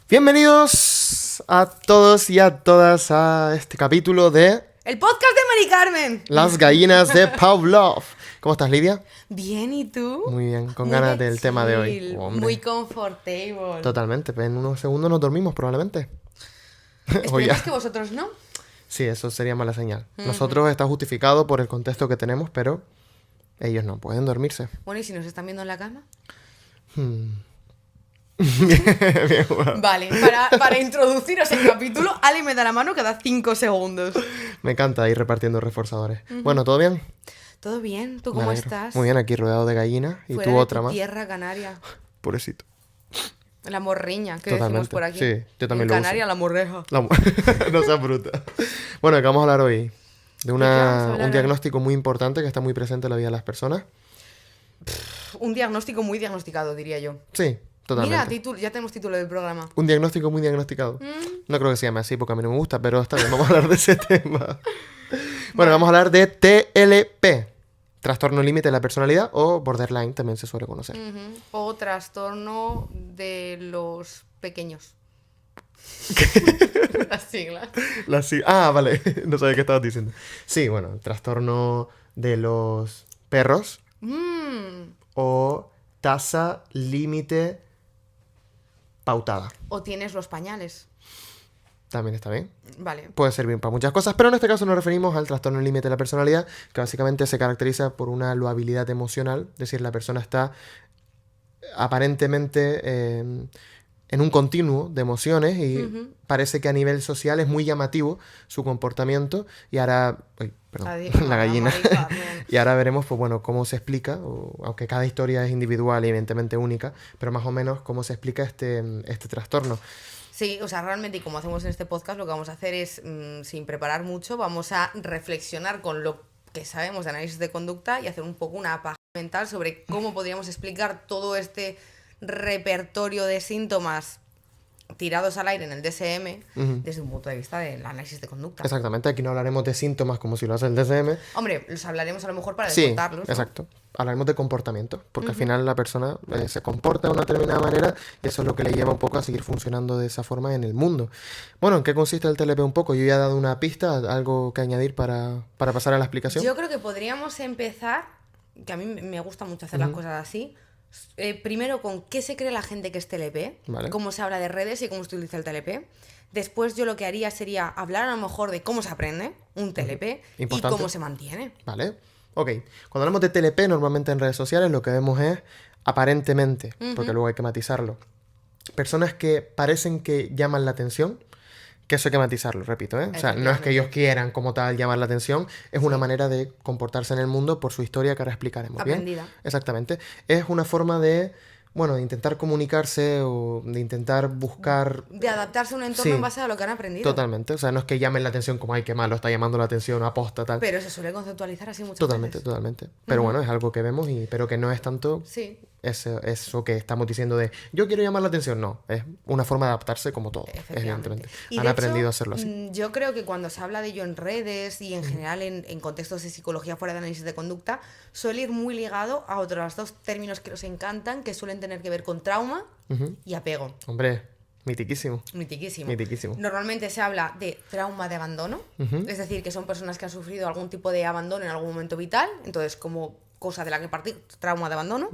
Bienvenidos a todos y a todas a este capítulo de ¡El podcast de Mari Carmen! Las gallinas de Pavlov. ¿Cómo estás, Lidia? Bien, ¿y tú? Muy bien, con Muy ganas de del tema de hoy. chill, Hombre. muy comfortable. Totalmente, en unos segundos nos dormimos probablemente. O ya. Esperemos que vosotros no. Sí, eso sería mala señal. Nosotros está justificado por el contexto que tenemos, pero ellos no pueden dormirse. Bueno, ¿y si nos están viendo en la cama? Bien jugado. Vale, para introduciros el capítulo, Ali me da la mano cada 5 segundos. Me encanta ir repartiendo reforzadores. Bueno, ¿todo bien? ¿Todo bien? ¿Tú Me cómo alegro. estás? Muy bien, aquí rodeado de gallinas y Fuera tú de otra tu más. tierra canaria. Pobrecito. La morriña, que decimos Totalmente. por aquí. Sí, yo también en lo Canaria, uso. la morreja. No seas bruta. Bueno, ¿de qué vamos a hablar hoy? De qué vamos a hablar un hoy? diagnóstico muy importante que está muy presente en la vida de las personas. Un diagnóstico muy diagnosticado, diría yo. Sí, totalmente. Mira, ya tenemos título del programa. Un diagnóstico muy diagnosticado. No creo que se llame así porque a mí no me gusta, pero está bien, vamos a hablar de ese tema. Bueno, vamos a hablar de TLP. Trastorno límite de la personalidad o borderline también se suele conocer. O trastorno de los pequeños. Las siglas. Vale, no sabía qué estabas diciendo. Sí, bueno, trastorno de los perros o tasa límite pautada. O tienes los pañales. También está bien. Vale. Puede servir para muchas cosas, pero en este caso nos referimos al trastorno límite de la personalidad, que básicamente se caracteriza por una loabilidad emocional, es decir, la persona está aparentemente en un continuo de emociones y parece que a nivel social es muy llamativo su comportamiento y ahora... Uy, perdón, Adiós, la gallina. Mari Carmen. Y ahora veremos, pues bueno, cómo se explica, aunque cada historia es individual y evidentemente única, pero más o menos cómo se explica este trastorno. Sí, o sea, realmente, y como hacemos en este podcast, lo que vamos a hacer es, sin preparar mucho, vamos a reflexionar con lo que sabemos de análisis de conducta y hacer un poco una paja mental sobre cómo podríamos explicar todo este repertorio de síntomas tirados al aire en el DSM desde un punto de vista del análisis de conducta. Exactamente, aquí no hablaremos de síntomas como si lo hace el DSM. Hombre, los hablaremos a lo mejor para Sí, descontarlos, ¿no? exacto. Hablaremos de comportamiento, porque al final la persona se comporta de una determinada manera y eso es lo que le lleva un poco a seguir funcionando de esa forma en el mundo. Bueno, ¿en qué consiste el TLP un poco? Yo ya he dado una pista, algo que añadir para pasar a la explicación. Yo creo que podríamos empezar, que a mí me gusta mucho hacer las cosas así, primero con qué se cree la gente que es TLP, Vale. cómo se habla de redes y cómo se utiliza el TLP. Después yo lo que haría sería hablar a lo mejor de cómo se aprende un TLP y Importante. cómo se mantiene. Vale. Ok. Cuando hablamos de TLP, normalmente en redes sociales lo que vemos es, aparentemente, porque luego hay que matizarlo, personas que parecen que llaman la atención, que eso hay que matizarlo, repito, ¿eh? O sea, no es que ellos quieran como tal llamar la atención, es una manera de comportarse en el mundo por su historia que ahora explicaremos. ¿Bien? Aprendida. Exactamente. Es una forma de, bueno, de intentar comunicarse o de intentar buscar... De adaptarse a un entorno Sí. en base a lo que han aprendido. Totalmente. O sea, no es que llamen la atención como, ay, qué malo, está llamando la atención, aposta, tal. Pero se suele conceptualizar así muchas Totalmente, veces. totalmente. Pero bueno, es algo que vemos, pero que no es tanto Sí, eso que estamos diciendo de yo quiero llamar la atención. No, es una forma de adaptarse como todo, efectivamente. evidentemente. Y Han de aprendido hecho, a hacerlo así. yo creo que cuando se habla de ello en redes y en general en contextos de psicología fuera de análisis de conducta, suele ir muy ligado a otros dos términos que nos encantan, que suelen tener que ver con trauma y apego. Hombre, mitiquísimo. Mitiquísimo. Mitiquísimo. Normalmente se habla de trauma de abandono, es decir, que son personas que han sufrido algún tipo de abandono en algún momento vital, entonces como cosa de la que partir, trauma de abandono,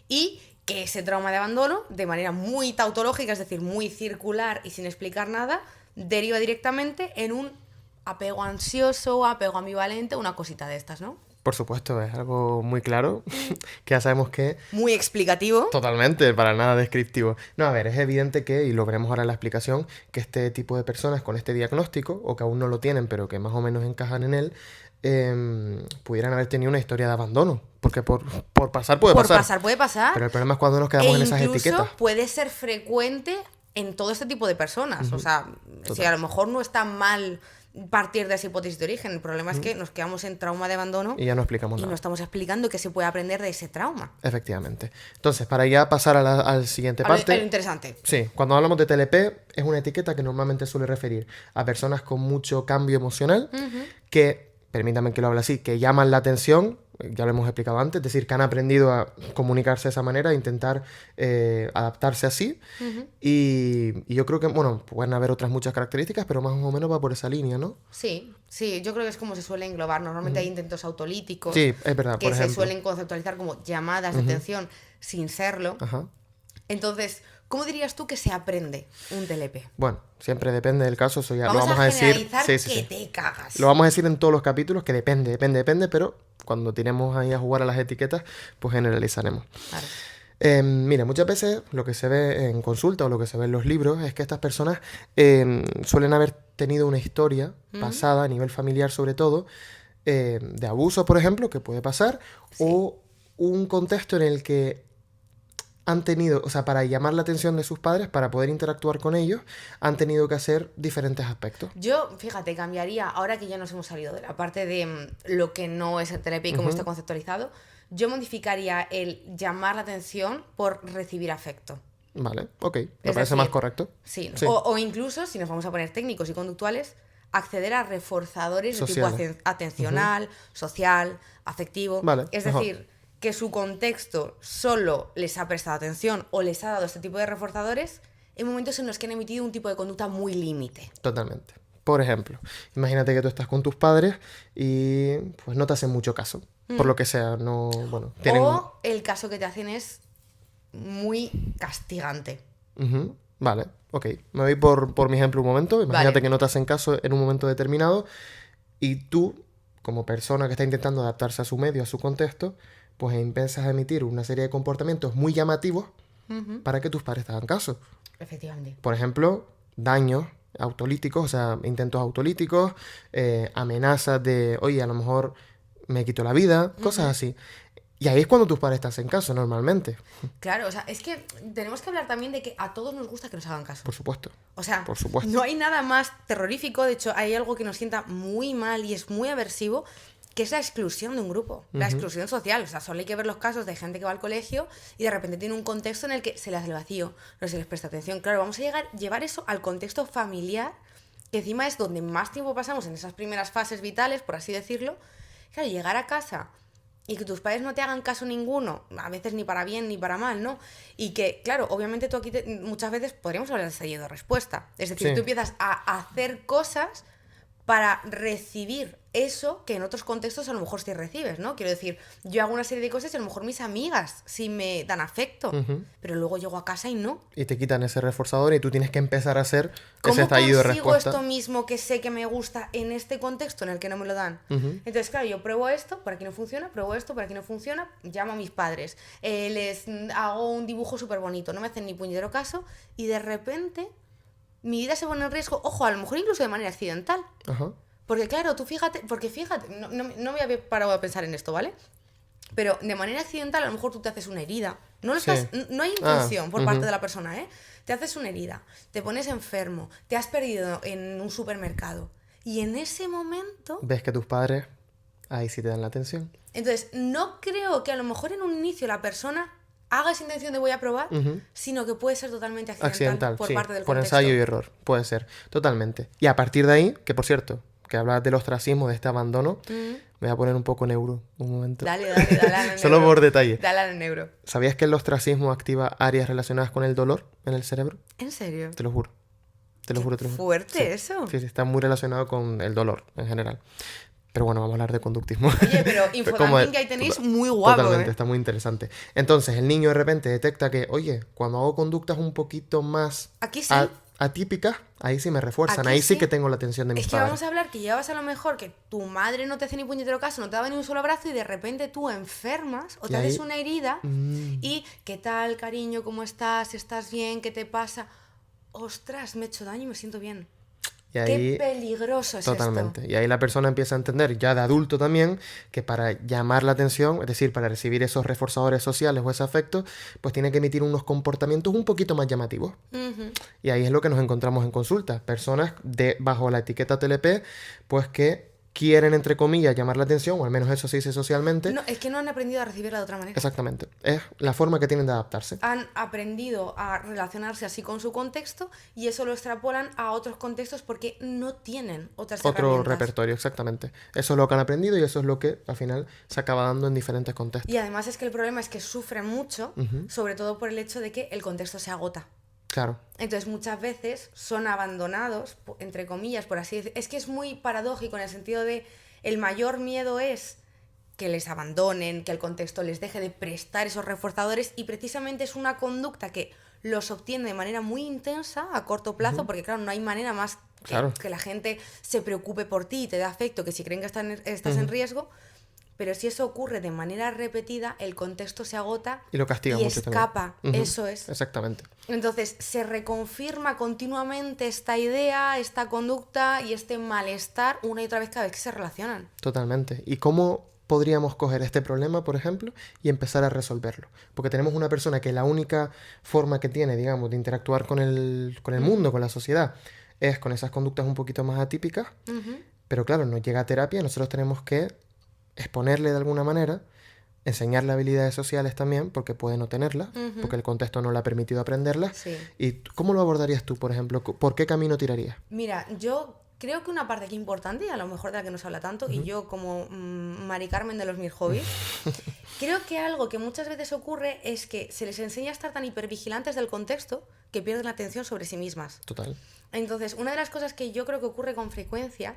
y que ese trauma de abandono, de manera muy tautológica, es decir, muy circular y sin explicar nada, deriva directamente en un apego ansioso, apego ambivalente, una cosita de estas, ¿no? Por supuesto, es algo muy claro, que ya sabemos que Muy explicativo. totalmente, para nada descriptivo. No, a ver, es evidente que, y lo veremos ahora en la explicación, que este tipo de personas con este diagnóstico, o que aún no lo tienen, pero que más o menos encajan en él, pudieran haber tenido una historia de abandono. Porque por pasar puede Por pasar. pasar puede pasar. Pero el problema es cuando nos quedamos E en esas incluso etiquetas. puede ser frecuente en todo este tipo de personas. O sea, si a lo mejor no está mal partir de esa hipótesis de origen, el problema es que nos quedamos en trauma de abandono Y ya no explicamos y no nada. estamos explicando qué se puede aprender de ese trauma. Efectivamente. Entonces, para ya pasar al siguiente A lo parte. interesante. Sí, cuando hablamos de TLP, es una etiqueta que normalmente suele referir a personas con mucho cambio emocional que, permítame que lo hable así, que llaman la atención ya lo hemos explicado antes, es decir, que han aprendido a comunicarse de esa manera, a intentar adaptarse así. Y yo creo que, bueno, pueden haber otras muchas características, pero más o menos va por esa línea, ¿no? Sí, sí, yo creo que es como se suele englobar. Normalmente hay intentos autolíticos Sí, es verdad, que por se ejemplo. suelen conceptualizar como llamadas de atención sin serlo. Ajá. Entonces, ¿cómo dirías tú que se aprende un TLP? Bueno, siempre depende del caso, eso ya Vamos lo vamos a a decir. generalizar Sí, sí, que sí. te cagas. Lo vamos a decir en todos los capítulos, que depende, pero cuando tiremos ahí a jugar a las etiquetas, pues generalizaremos. Claro. Mira, muchas veces lo que se ve en consulta o lo que se ve en los libros es que estas personas suelen haber tenido una historia pasada a nivel familiar sobre todo, de abuso, por ejemplo, que puede pasar, o un contexto en el que han tenido, o sea, para llamar la atención de sus padres, para poder interactuar con ellos, han tenido que hacer diferentes aspectos. Yo, fíjate, cambiaría, ahora que ya nos hemos salido de la parte de lo que no es el TLP y cómo está conceptualizado, yo modificaría el llamar la atención por recibir afecto. Vale, ok, me Es parece más decir, correcto. Sí, Sí. O incluso, si nos vamos a poner técnicos y conductuales, acceder a reforzadores de tipo Sociales. atencional, social, afectivo. Vale, Es mejor. decir, que su contexto solo les ha prestado atención o les ha dado este tipo de reforzadores en momentos en los que han emitido un tipo de conducta muy límite. Totalmente. Por ejemplo, imagínate que tú estás con tus padres y pues no te hacen mucho caso. Por lo que sea, no, bueno, tienen... O el caso que te hacen es muy castigante. Ujú, vale, ok. Me voy por mi ejemplo un momento. Imagínate Vale. que no te hacen caso en un momento determinado y tú, como persona que está intentando adaptarse a su medio, a su contexto, pues empiezas a emitir una serie de comportamientos muy llamativos para que tus padres te hagan caso. Efectivamente. Por ejemplo, daños autolíticos, o sea, intentos autolíticos, amenazas de, oye, a lo mejor me quito la vida, cosas así. Y ahí es cuando tus padres te hacen caso normalmente, Claro, o sea, es que tenemos que hablar también de que a todos nos gusta que nos hagan caso. por supuesto. O sea, Por supuesto. no hay nada más terrorífico, de hecho hay algo que nos sienta muy mal y es muy aversivo, que es la exclusión de un grupo, la exclusión social. O sea, solo hay que ver los casos de gente que va al colegio y de repente tiene un contexto en el que se le hace el vacío, no se les presta atención. Claro, vamos a llevar eso al contexto familiar, que encima es donde más tiempo pasamos en esas primeras fases vitales, por así decirlo. Claro, llegar a casa y que tus padres no te hagan caso ninguno, a veces ni para bien ni para mal, ¿no? Y que, claro, obviamente tú aquí muchas veces podríamos hablar de sello de respuesta. Es decir, Sí. tú empiezas a hacer cosas para recibir eso que en otros contextos a lo mejor sí recibes, ¿no? Quiero decir, yo hago una serie de cosas y a lo mejor mis amigas sí me dan afecto, pero luego llego a casa y no. Y te quitan ese reforzador y tú tienes que empezar a hacer ¿Cómo ese estallido de consigo respuesta. esto mismo que sé que me gusta en este contexto en el que no me lo dan? Entonces, claro, yo pruebo esto, por aquí no funciona, pruebo esto, por aquí no funciona, llamo a mis padres, les hago un dibujo súper bonito, no me hacen ni puñetero caso y de repente mi vida se pone en riesgo, ojo, a lo mejor incluso de manera accidental. Ajá. Porque claro, tú fíjate, no me había parado a pensar en esto, ¿vale? Pero de manera accidental a lo mejor tú te haces una herida. Sí. No hay intención por parte de la persona, ¿eh? Te haces una herida, te pones enfermo, te has perdido en un supermercado. Y en ese momento, Ves que tus padres ahí sí te dan la atención. entonces no creo que a lo mejor en un inicio la persona haga esa intención de voy a probar, sino que puede ser totalmente accidental, por sí, parte del por contexto. ensayo y error, puede ser, totalmente. Y a partir de ahí, que por cierto, que hablas del ostracismo, de este abandono, me voy a poner un poco neuro un momento. Dale a la neuro. Solo por detalle. Dale a la neuro. ¿Sabías que el ostracismo activa áreas relacionadas con el dolor en el cerebro? ¿En serio? Te lo juro. Te lo juro, te lo juro. Fuerte eso. Sí, sí, está muy relacionado con el dolor en general. Pero bueno, vamos a hablar de conductismo. Oye, pero infodumping que ahí tenéis muy guapo, Totalmente, ¿eh? está muy interesante. Entonces, el niño de repente detecta que, oye, cuando hago conductas un poquito más Aquí sí. atípicas, ahí sí me refuerzan, Aquí ahí sí sí. que tengo la atención de mis Es que padres. vamos a hablar que llevas a lo mejor que tu madre no te hace ni puñetero caso, no te daba ni un solo abrazo y de repente tú enfermas o Y te haces ahí- una herida y ¿qué tal, cariño? ¿Cómo estás? ¿Estás bien? ¿Qué te pasa? Ostras, me he hecho daño y me siento bien. Y ahí, Qué peligroso es totalmente. esto. Y ahí la persona empieza a entender, ya de adulto también, que para llamar la atención, es decir, para recibir esos reforzadores sociales o ese afecto, pues tiene que emitir unos comportamientos un poquito más llamativos. Y ahí es lo que nos encontramos en consulta. Personas bajo la etiqueta TLP, pues que quieren, entre comillas, llamar la atención, o al menos eso se dice socialmente. No, es que no han aprendido a recibirla de otra manera. Exactamente. Es la forma que tienen de adaptarse. Han aprendido a relacionarse así con su contexto y eso lo extrapolan a otros contextos porque no tienen otras Otro herramientas. repertorio, exactamente. Eso es lo que han aprendido y eso es lo que al final se acaba dando en diferentes contextos. Y además es que el problema es que sufren mucho, sobre todo por el hecho de que el contexto se agota. Claro. Entonces muchas veces son abandonados, entre comillas, por así decirlo. Es que es muy paradójico en el sentido de el mayor miedo es que les abandonen, que el contexto les deje de prestar esos reforzadores y precisamente es una conducta que los obtiene de manera muy intensa a corto plazo, porque claro, no hay manera más que la gente se preocupe por ti y te dé afecto que si creen que estás en riesgo. Pero si eso ocurre de manera repetida, el contexto se agota y lo castiga y mucho escapa. también. Eso es. Exactamente. Entonces se reconfirma continuamente esta idea, esta conducta y este malestar una y otra vez cada vez que se relacionan. Totalmente. ¿Y cómo podríamos coger este problema, por ejemplo, y empezar a resolverlo? Porque tenemos una persona que la única forma que tiene, digamos, de interactuar con el mundo, con la sociedad, es con esas conductas un poquito más atípicas, pero claro, no llega a terapia, nosotros tenemos que exponerle de alguna manera, enseñarle habilidades sociales también, porque puede no tenerlas, porque el contexto no le ha permitido aprenderlas. Sí. ¿Y cómo lo abordarías tú, por ejemplo? ¿Por qué camino tirarías? Mira, yo creo que una parte aquí importante, y a lo mejor de la que no se habla tanto, y yo como Mari Carmen de los mil hobbies, creo que algo que muchas veces ocurre es que se les enseña a estar tan hipervigilantes del contexto que pierden la atención sobre sí mismas. Total. Entonces, una de las cosas que yo creo que ocurre con frecuencia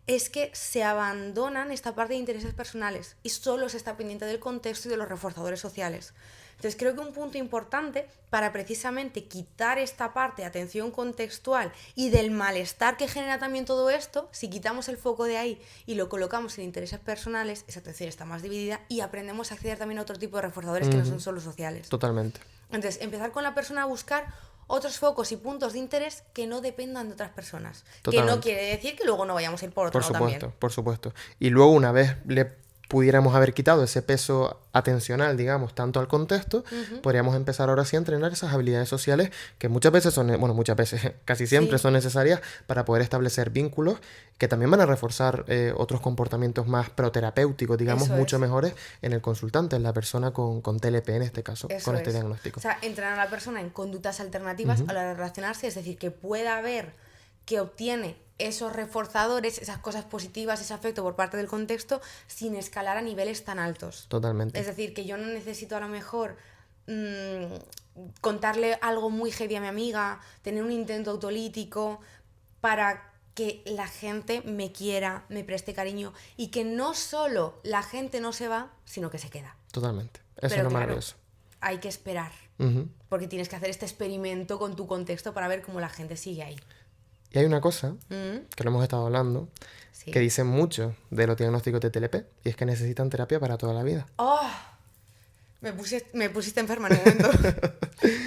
es que se abandonan esta parte de intereses personales y solo se está pendiente del contexto y de los reforzadores sociales. Entonces creo que un punto importante para precisamente quitar esta parte de atención contextual y del malestar que genera también todo esto, si quitamos el foco de ahí y lo colocamos en intereses personales, esa atención está más dividida y aprendemos a acceder también a otro tipo de reforzadores que no son solo sociales. Totalmente. Entonces, empezar con la persona a buscar otros focos y puntos de interés que no dependan de otras personas. Totalmente. Que no quiere decir que luego no vayamos a ir por otro lado también. Por supuesto. Y luego, una vez le pudiéramos haber quitado ese peso atencional, digamos, tanto al contexto, podríamos empezar ahora sí a entrenar esas habilidades sociales que muchas veces son, bueno, muchas veces, casi siempre son necesarias para poder establecer vínculos que también van a reforzar otros comportamientos más proterapéuticos, digamos, mucho mejores en el consultante, en la persona con TLP en este caso, con este diagnóstico. O sea, entrenar a la persona en conductas alternativas a la hora de relacionarse, es decir, que pueda ver que obtiene esos reforzadores, esas cosas positivas, ese afecto por parte del contexto, sin escalar a niveles tan altos. Totalmente. Es decir, que yo no necesito a lo mejor contarle algo muy heavy a mi amiga, tener un intento autolítico para que la gente me quiera, me preste cariño y que no solo la gente no se va, sino que se queda. Totalmente. Eso Pero es maravilloso. Hay que esperar, porque tienes que hacer este experimento con tu contexto para ver cómo la gente sigue ahí. Y hay una cosa, que lo hemos estado hablando, que dicen mucho de los diagnósticos de TLP, y es que necesitan terapia para toda la vida. ¡Oh! Me pusiste enferma en un momento.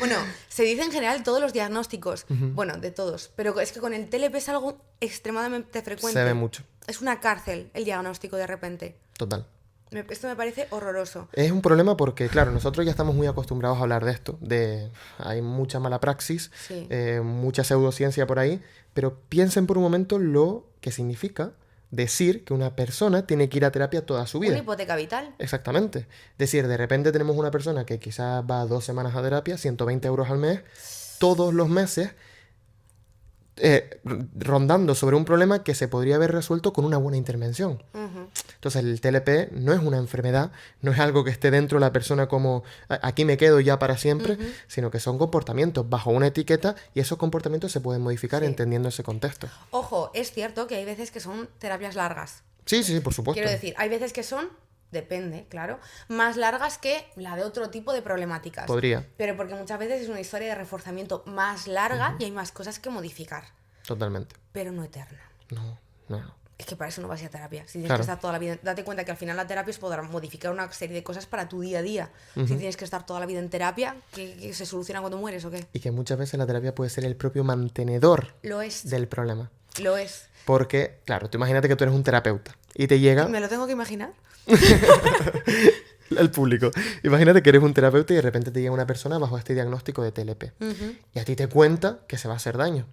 Bueno, se dice en general todos los diagnósticos, bueno, de todos, pero es que con el TLP es algo extremadamente frecuente. Se ve mucho. Es una cárcel el diagnóstico de repente. Total. Esto me parece horroroso. Es un problema porque, claro, nosotros ya estamos muy acostumbrados a hablar de esto, hay mucha mala praxis, mucha pseudociencia por ahí, pero piensen por un momento lo que significa decir que una persona tiene que ir a terapia toda su vida. Una hipoteca vital. Exactamente. Es decir, de repente tenemos una persona que quizás va 2 semanas a terapia, 120 euros al mes, todos los meses, rondando sobre un problema que se podría haber resuelto con una buena intervención. Entonces el TLP no es una enfermedad, no es algo que esté dentro de la persona como aquí me quedo ya para siempre, sino que son comportamientos bajo una etiqueta y esos comportamientos se pueden modificar entendiendo ese contexto. Ojo, es cierto que hay veces que son terapias largas. Sí, por supuesto. Quiero decir, hay veces que son, depende, claro, más largas que la de otro tipo de problemáticas. Podría. Pero porque muchas veces es una historia de reforzamiento más larga y hay más cosas que modificar. Totalmente. Pero no eterna. No. Es que para eso no vas a ir a terapia. Si tienes Claro. que estar toda la vida... Date cuenta que al final la terapia es poder modificar una serie de cosas para tu día a día. Si tienes que estar toda la vida en terapia, ¿que se soluciona cuando mueres o qué? Y que muchas veces la terapia puede ser el propio mantenedor Lo es. del problema. Lo es. Porque, claro, tú imagínate que tú eres un terapeuta y te llega... ¿Me lo tengo que imaginar? El público. Imagínate que eres un terapeuta y de repente te llega una persona bajo este diagnóstico de TLP. Y a ti te cuenta que se va a hacer daño.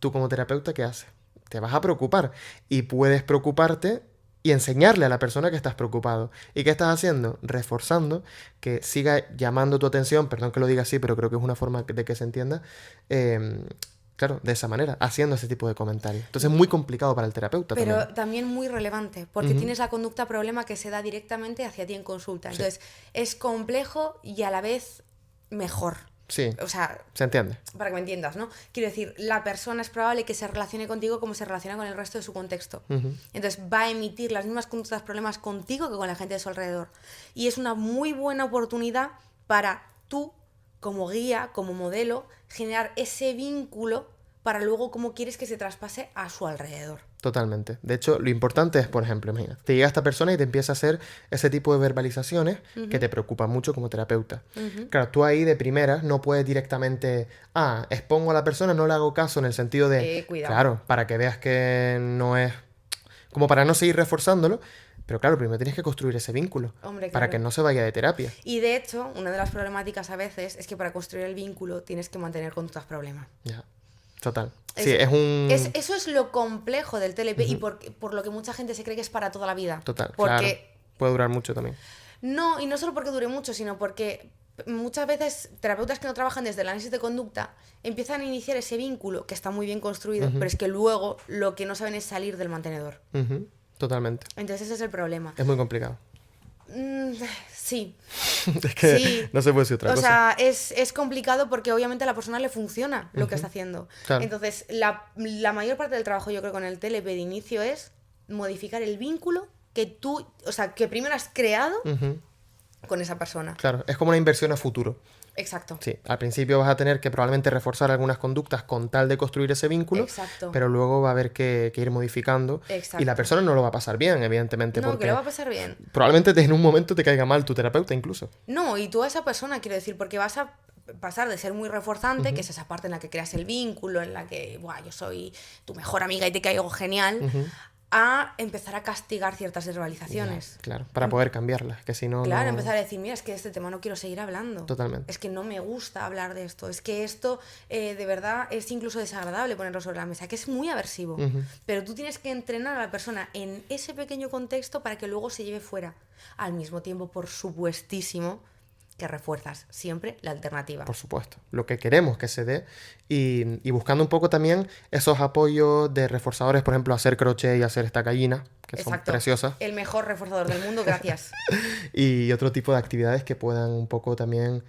Tú como terapeuta, ¿qué haces? te vas a preocupar. Y puedes preocuparte y enseñarle a la persona que estás preocupado. ¿Y qué estás haciendo? Reforzando que siga llamando tu atención, perdón que lo diga así, pero creo que es una forma de que se entienda, claro, de esa manera, haciendo ese tipo de comentarios. Entonces es muy complicado para el terapeuta pero también muy relevante, porque Ujú. tienes la conducta problema que se da directamente hacia ti en consulta. Sí. Entonces, es complejo y a la vez mejor. Sí, O sea, se entiende. para que me entiendas, ¿no? Quiero decir, la persona es probable que se relacione contigo como se relaciona con el resto de su contexto. Ujú. Entonces va a emitir las mismas conductas problemas contigo que con la gente de su alrededor. Y es una muy buena oportunidad para tú, como guía, como modelo, generar ese vínculo para luego cómo quieres que se traspase a su alrededor. Totalmente. De hecho, lo importante es, por ejemplo, imagina, te llega esta persona y te empieza a hacer ese tipo de verbalizaciones que te preocupan mucho como terapeuta. Claro, tú ahí de primeras no puedes directamente, expongo a la persona, no le hago caso en el sentido de, Cuidado. claro, para que veas que no es, como para no seguir reforzándolo, pero claro, primero tienes que construir ese vínculo Hombre, para claro. que no se vaya de terapia. Y de hecho, una de las problemáticas a veces es que para construir el vínculo tienes que mantener conductas problema. Ya. Total. Sí, es un... Eso es lo complejo del TLP y por lo que mucha gente se cree que es para toda la vida. Total, Porque claro. Puede durar mucho también. no, y no solo porque dure mucho, sino porque muchas veces terapeutas que no trabajan desde el análisis de conducta empiezan a iniciar ese vínculo que está muy bien construido, pero es que luego lo que no saben es salir del mantenedor. Ujú. Totalmente. Entonces ese es el problema. Es muy complicado. Sí. Es que Sí. no se puede decir otra O cosa. sea, es complicado porque obviamente a la persona le funciona lo que está haciendo. Claro. Entonces, la mayor parte del trabajo yo creo con el TLP de inicio es modificar el vínculo que tú, o sea, que primero has creado Ujú. con esa persona. Claro, es como una inversión a futuro. Exacto. Sí, al principio vas a tener que probablemente reforzar algunas conductas con tal de construir ese vínculo, Exacto. pero luego va a haber que ir modificando Exacto. y la persona no lo va a pasar bien, evidentemente, No, que porque lo va a pasar bien. probablemente en un momento te caiga mal tu terapeuta incluso. No, y tú a esa persona, quiero decir, porque vas a pasar de ser muy reforzante, que es esa parte en la que creas el vínculo, en la que, buah, yo soy tu mejor amiga y te caigo genial, a empezar a castigar ciertas verbalizaciones. Claro, para poder cambiarlas, que si no... Claro, no... empezar a decir, mira, es que de este tema no quiero seguir hablando. Totalmente. Es que no me gusta hablar de esto. Es que esto de verdad es incluso desagradable ponerlo sobre la mesa, que es muy aversivo. Pero tú tienes que entrenar a la persona en ese pequeño contexto para que luego se lleve fuera. Al mismo tiempo, por supuestísimo, que refuerzas siempre la alternativa. Por supuesto, lo que queremos que se dé y buscando un poco también esos apoyos de reforzadores, por ejemplo, hacer crochet y hacer estacallina, que son Exacto. preciosas, El mejor reforzador del mundo, gracias. y otro tipo de actividades que puedan un poco también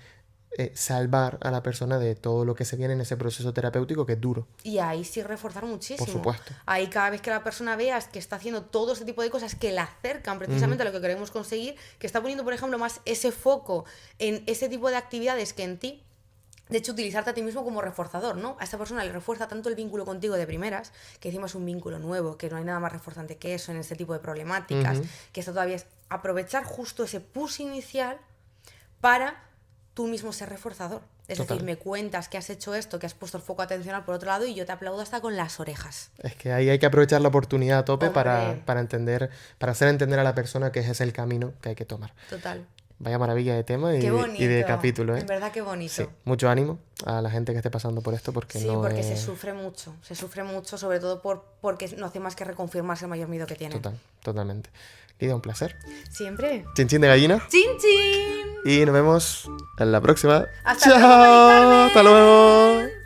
salvar a la persona de todo lo que se viene en ese proceso terapéutico que es duro. Y ahí sí reforzar muchísimo. Por supuesto. Ahí cada vez que la persona veas que está haciendo todo ese tipo de cosas que la acercan precisamente a lo que queremos conseguir, que está poniendo, por ejemplo, más ese foco en ese tipo de actividades que en ti. De hecho, utilizarte a ti mismo como reforzador, ¿no? A esta persona le refuerza tanto el vínculo contigo de primeras, que encima es un vínculo nuevo, que no hay nada más reforzante que eso en este tipo de problemáticas, que esto todavía es aprovechar justo ese push inicial para tú mismo ser reforzador. Es Total. decir, me cuentas que has hecho esto, que has puesto el foco atencional por otro lado y yo te aplaudo hasta con las orejas. Es que ahí hay que aprovechar la oportunidad a tope Hombre. para entender, para hacer entender a la persona que ese es el camino que hay que tomar. Total. Vaya maravilla de tema Qué bonito. y de capítulo, ¿eh? En verdad, qué bonito. Sí, mucho ánimo a la gente que esté pasando por esto porque Sí, no porque es... se sufre mucho, sobre todo porque no hace más que reconfirmarse el mayor miedo que tiene. Totalmente. Lidia, un placer. Siempre. Chin chin de gallina. ¡Chin, chin! Y nos vemos en la próxima. Hasta ¡Chao! luego, Mari Carmen. ¡Hasta luego!